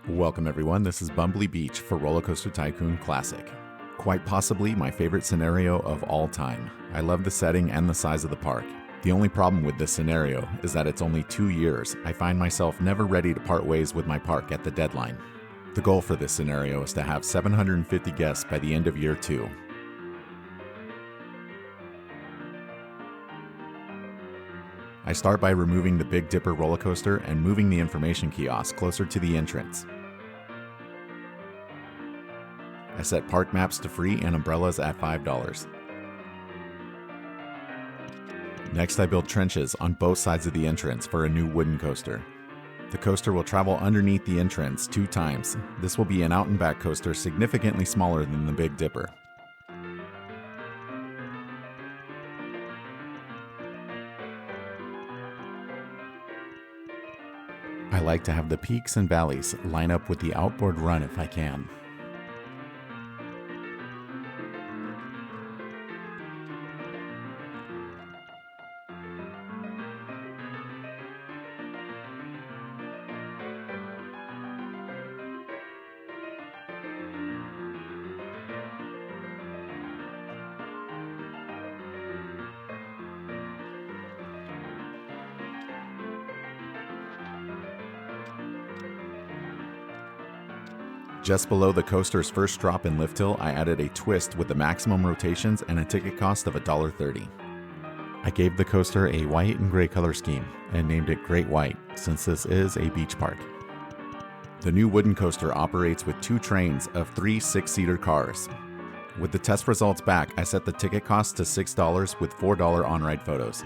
Welcome everyone, this is Bumbly Beach for Rollercoaster Tycoon Classic. Quite possibly my favorite scenario of all time. I love the setting and the size of the park. The only problem with this scenario is that it's only 2 years. I find myself never ready to part ways with my park at the deadline. The goal for this scenario is to have 750 guests by the end of year 2. I start by removing the Big Dipper roller coaster and moving the information kiosk closer to the entrance. I set park maps to free and umbrellas at $5. Next, I build trenches on both sides of the entrance for a new wooden coaster. The coaster will travel underneath the entrance 2 times. This will be an out and back coaster significantly smaller than the Big Dipper. I like to have the peaks and valleys line up with the outboard run if I can. Just below the coaster's first drop in lift hill, I added a twist with the maximum rotations and a ticket cost of $1.30. I gave the coaster a white and gray color scheme and named it Great White since this is a beach park. The new wooden coaster operates with 2 trains of 3 6-seater cars. With the test results back, I set the ticket cost to $6 with $4 on-ride photos.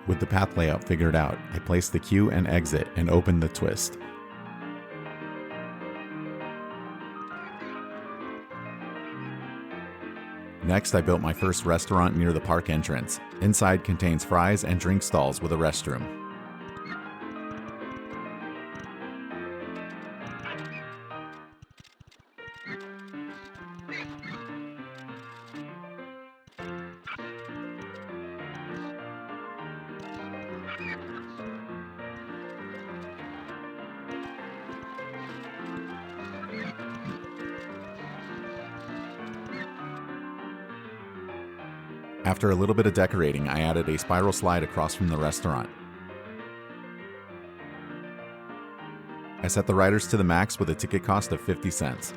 With the path layout figured out, I placed the queue and exit and opened the twist. Next, I built my first restaurant near the park entrance. Inside contains fries and drink stalls with a restroom. After a little bit of decorating, I added a spiral slide across from the restaurant. I set the riders to the max with a ticket cost of 50 cents.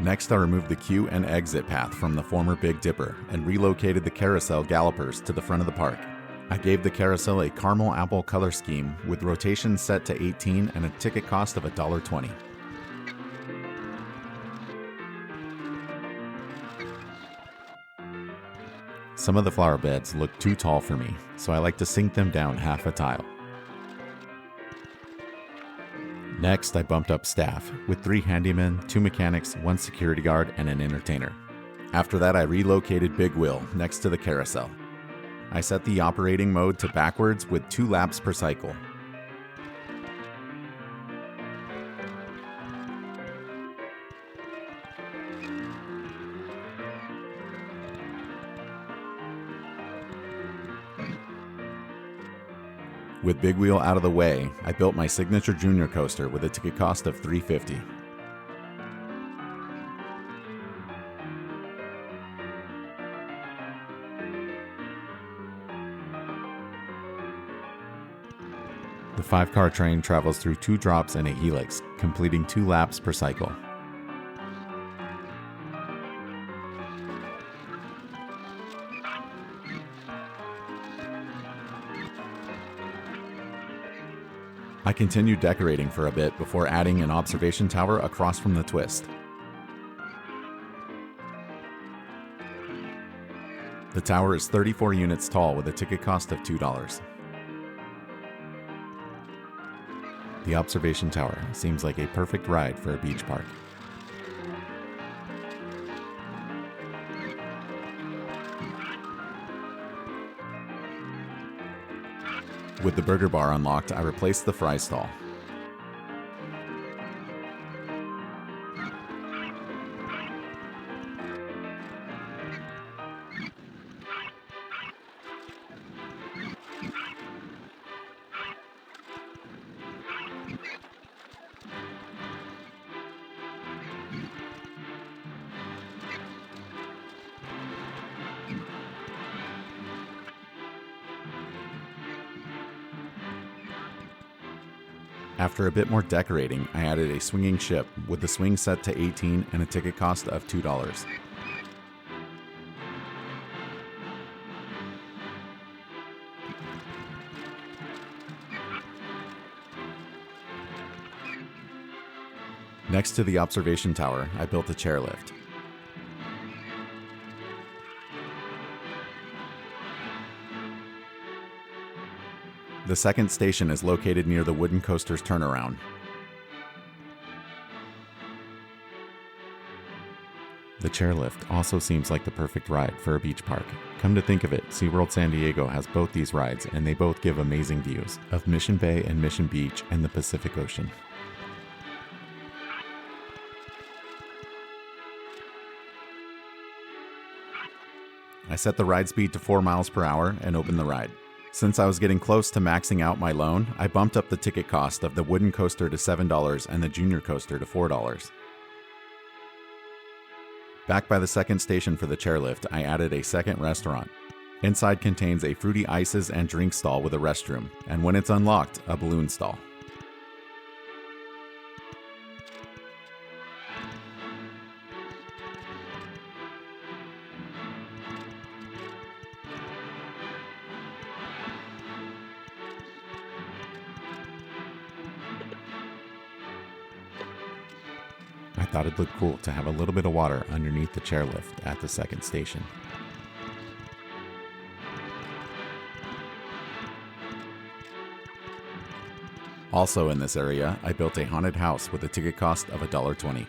Next, I removed the queue and exit path from the former Big Dipper and relocated the carousel gallopers to the front of the park. I gave the carousel a caramel apple color scheme with rotations set to 18 and a ticket cost of $1.20. Some of the flower beds look too tall for me, so I like to sink them down half a tile. Next, I bumped up staff with 3 handymen, 2 mechanics, 1 security guard, and an entertainer. After that, I relocated Big Wheel next to the carousel. I set the operating mode to backwards with 2 laps per cycle. With Big Wheel out of the way, I built my signature junior coaster with a ticket cost of $3.50. The 5-car train travels through 2 drops and a helix, completing 2 laps per cycle. I continued decorating for a bit before adding an observation tower across from the twist. The tower is 34 units tall with a ticket cost of $2. The observation tower seems like a perfect ride for a beach park. With the burger bar unlocked, I replaced the fry stall. After a bit more decorating, I added a swinging ship with the swing set to 18 and a ticket cost of $2. Next to the observation tower, I built a chairlift. The second station is located near the wooden coaster's turnaround. The chairlift also seems like the perfect ride for a beach park. Come to think of it, SeaWorld San Diego has both these rides, and they both give amazing views of Mission Bay and Mission Beach and the Pacific Ocean. I set the ride speed to 4 miles per hour and opened the ride. Since I was getting close to maxing out my loan, I bumped up the ticket cost of the wooden coaster to $7 and the junior coaster to $4. Back by the second station for the chairlift, I added a second restaurant. Inside contains a fruity ices and drink stall with a restroom, and when it's unlocked, a balloon stall. I thought it looked cool to have a little bit of water underneath the chairlift at the second station. Also in this area, I built a haunted house with a ticket cost of $1.20.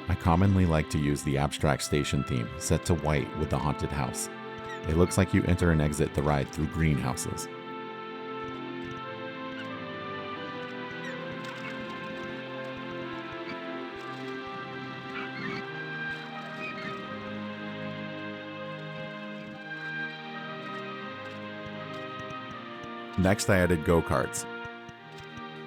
I commonly like to use the abstract station theme set to white with the haunted house. It looks like you enter and exit the ride through greenhouses. Next, I added go-karts.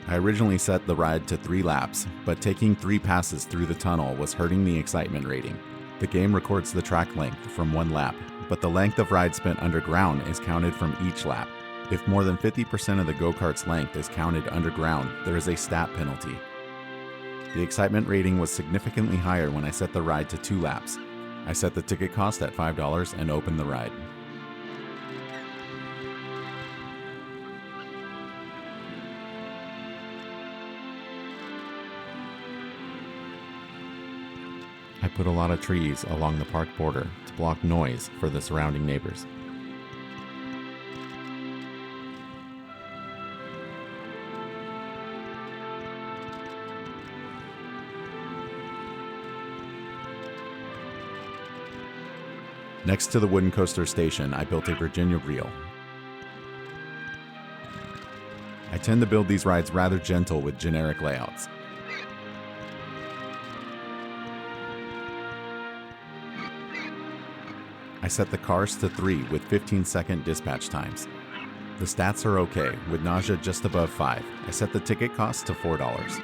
I originally set the ride to 3 laps, but taking 3 passes through the tunnel was hurting the excitement rating. The game records the track length from 1 lap, but the length of ride spent underground is counted from each lap. If more than 50% of the go-kart's length is counted underground, there is a stat penalty. The excitement rating was significantly higher when I set the ride to 2 laps. I set the ticket cost at $5 and opened the ride. I put a lot of trees along the park border to block noise for the surrounding neighbors. Next to the wooden coaster station, I built a Virginia reel. I tend to build these rides rather gentle with generic layouts. I set the cars to 3 with 15-second dispatch times. The stats are okay, with nausea just above 5. I set the ticket cost to $4.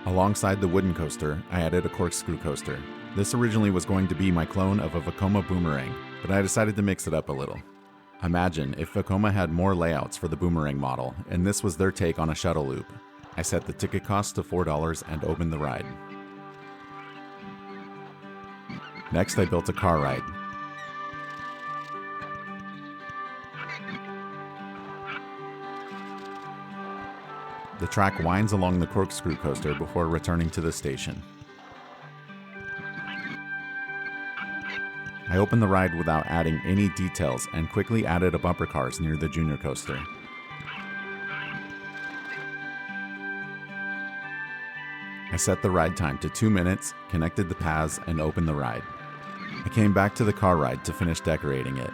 Alongside the wooden coaster, I added a corkscrew coaster. This originally was going to be my clone of a Vekoma boomerang, but I decided to mix it up a little. Imagine if Vekoma had more layouts for the boomerang model, and this was their take on a shuttle loop. I set the ticket cost to $4 and opened the ride. Next, I built a car ride. The track winds along the corkscrew coaster before returning to the station. I opened the ride without adding any details and quickly added a bumper cars near the junior coaster. I set the ride time to 2 minutes, connected the paths, and opened the ride. I came back to the car ride to finish decorating it.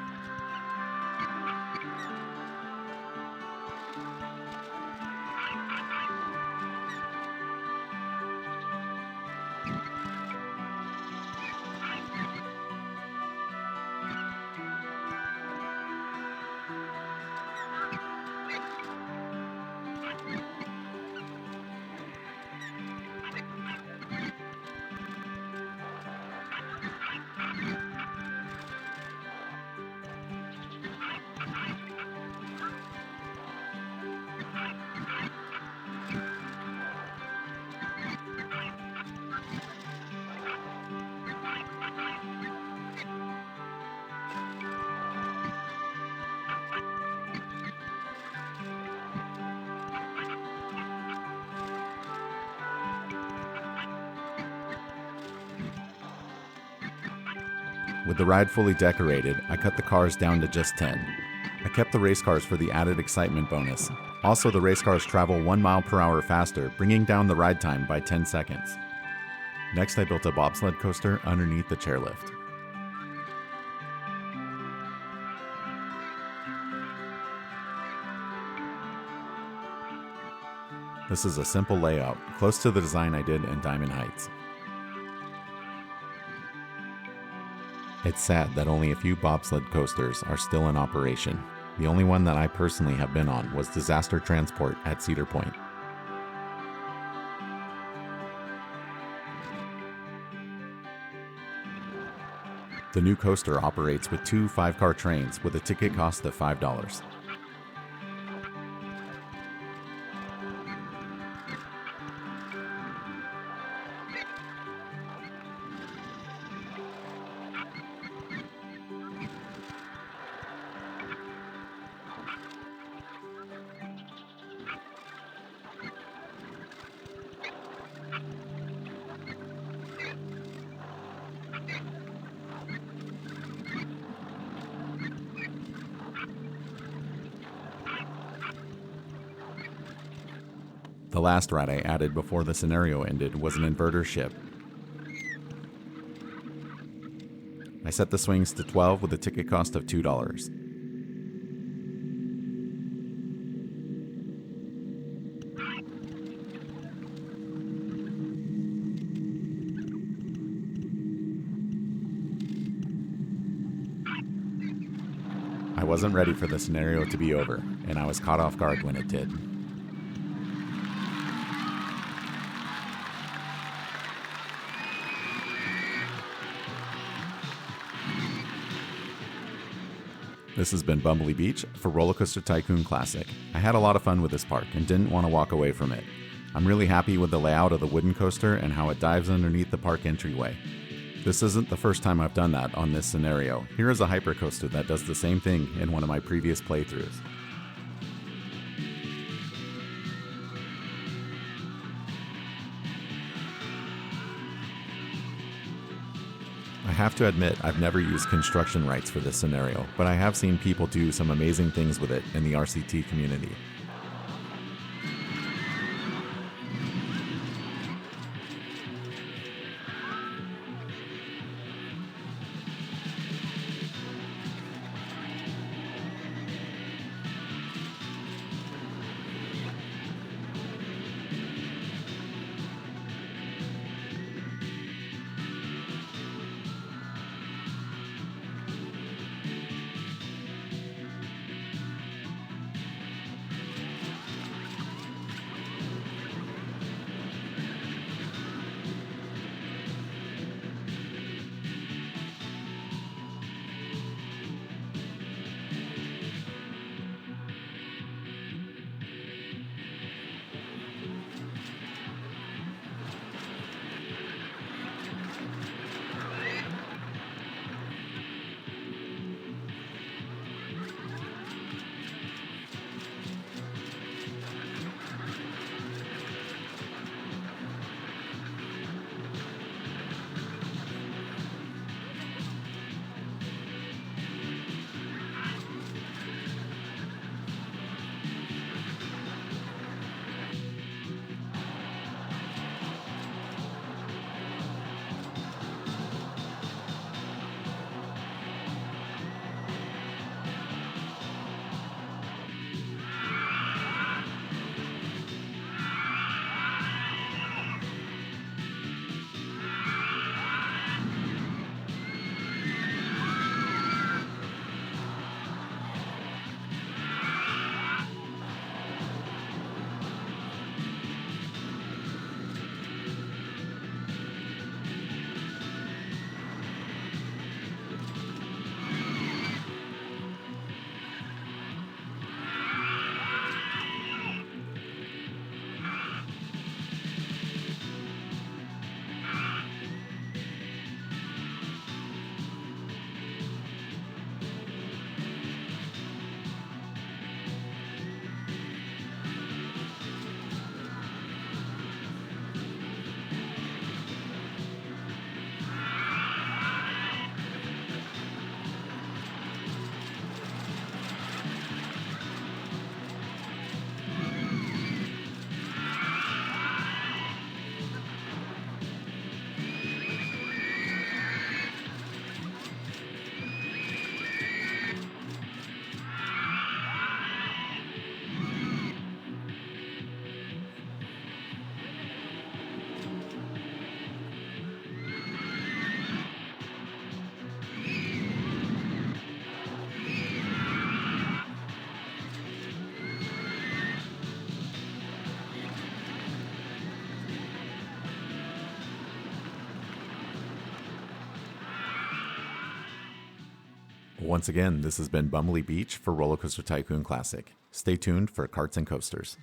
With the ride fully decorated, I cut the cars down to just 10. I kept the race cars for the added excitement bonus. Also, the race cars travel 1 mile per hour faster, bringing down the ride time by 10 seconds. Next, I built a bobsled coaster underneath the chairlift. This is a simple layout, close to the design I did in Diamond Heights. It's sad that only a few bobsled coasters are still in operation. The only one that I personally have been on was Disaster Transport at Cedar Point. The new coaster operates with 2 5-car trains with a ticket cost of $5. The last ride I added before the scenario ended was an inverter ship. I set the swings to 12 with a ticket cost of $2. I wasn't ready for the scenario to be over, and I was caught off guard when it did. This has been Bumbly Beach for Rollercoaster Tycoon Classic. I had a lot of fun with this park and didn't want to walk away from it. I'm really happy with the layout of the wooden coaster and how it dives underneath the park entryway. This isn't the first time I've done that on this scenario. Here is a hypercoaster that does the same thing in one of my previous playthroughs. I have to admit, I've never used construction rights for this scenario, but I have seen people do some amazing things with it in the RCT community. Once again, this has been Bumbly Beach for Rollercoaster Tycoon Classic. Stay tuned for Carts and Coasters.